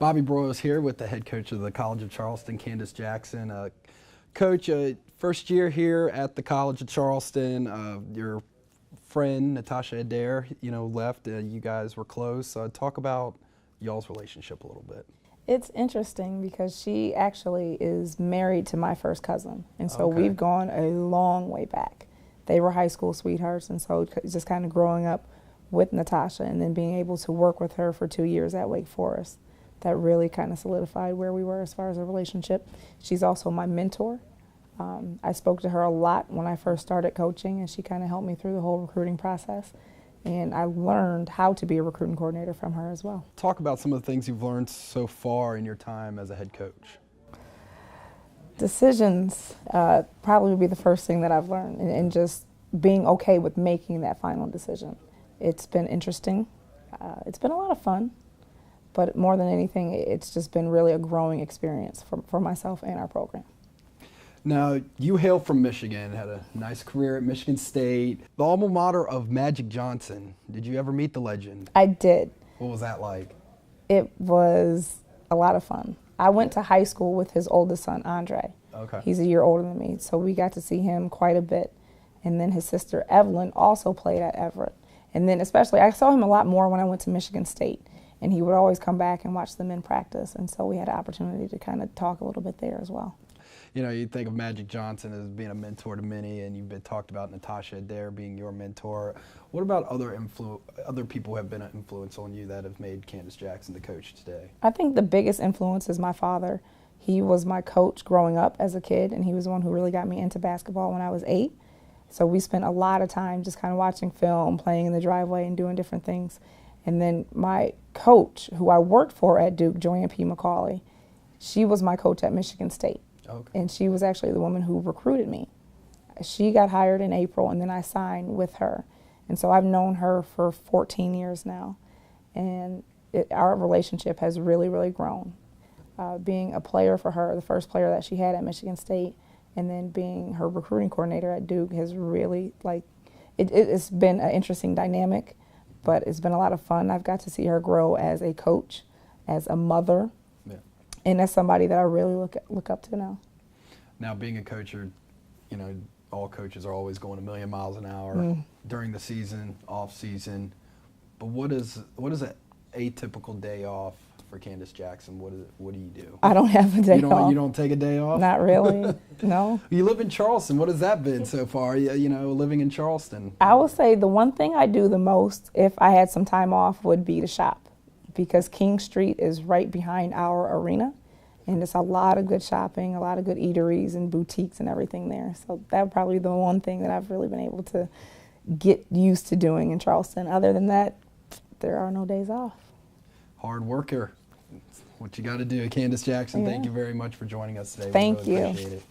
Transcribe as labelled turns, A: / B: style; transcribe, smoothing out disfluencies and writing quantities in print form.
A: Bobby Broyles here with the head coach of the College of Charleston, Candice Jackson. Coach, first year here at the College of Charleston. Your friend Natasha Adair, left. You guys were close. Talk about y'all's relationship a little bit.
B: It's interesting because she actually is married to my first cousin, and so
A: Okay.
B: we've gone a long way back. They were high school sweethearts, and so just kind of growing up with Natasha and then being able to work with her for 2 years at Wake Forest, that really kind of solidified where we were as far as a relationship. She's also my mentor. I spoke to her a lot when I first started coaching, and she kind of helped me through the whole recruiting process. And I learned how to be a recruiting coordinator from her as well.
A: Talk about some of the things you've learned so far in your time as a head coach.
B: Decisions probably would be the first thing that I've learned, and just being okay with making that final decision. It's been interesting. It's been a lot of fun, but more than anything, it's just been really a growing experience for myself and our program.
A: Now, you hail from Michigan, had a nice career at Michigan State, the alma mater of Magic Johnson. Did you ever meet the legend?
B: I did.
A: What was that like?
B: It was a lot of fun. I went to high school with his oldest son, Andre.
A: Okay.
B: He's a year older than me, so we got to see him quite a bit. And then his sister, Evelyn, also played at Everett. And then especially, I saw him a lot more when I went to Michigan State. And he would always come back and watch the men practice. And so we had an opportunity to kind of talk a little bit there as well.
A: You think of Magic Johnson as being a mentor to many, and you've been talked about Natasha Adair being your mentor. What about other people who have been an influence on you that have made Candice Jackson the coach today?
B: I think the biggest influence is my father. He was my coach growing up as a kid, and he was the one who really got me into basketball when I was 8. So we spent a lot of time just kind of watching film, playing in the driveway, and doing different things. And then my coach, who I worked for at Duke, Joanne P. McCauley, she was my coach at Michigan State.
A: Okay.
B: And she was actually the woman who recruited me. She got hired in April, and then I signed with her. And so I've known her for 14 years now. And our relationship has really, really grown. Being a player for her, the first player that she had at Michigan State, and then being her recruiting coordinator at Duke has really, it's been an interesting dynamic, but it's been a lot of fun. I've got to see her grow as a coach, as a mother, and as somebody that I really look up to now.
A: Now, being a coach, all coaches are always going a million miles an hour during the season, off season. But what is an atypical day off for Candice Jackson? What do you do?
B: I don't have a day off.
A: You don't take a day off?
B: Not really, no.
A: You live in Charleston. What has that been so far, living in Charleston?
B: I will say the one thing I do the most if I had some time off would be to shop, because King Street is right behind our arena, and it's a lot of good shopping, a lot of good eateries and boutiques and everything there. So that would probably be the one thing that I've really been able to get used to doing in Charleston. Other than that, there are no days off.
A: Hard worker. It's what you got to do. Candice Jackson,
B: Yeah.
A: Thank you very much for joining us today.
B: Thank
A: We really
B: you.
A: appreciate it.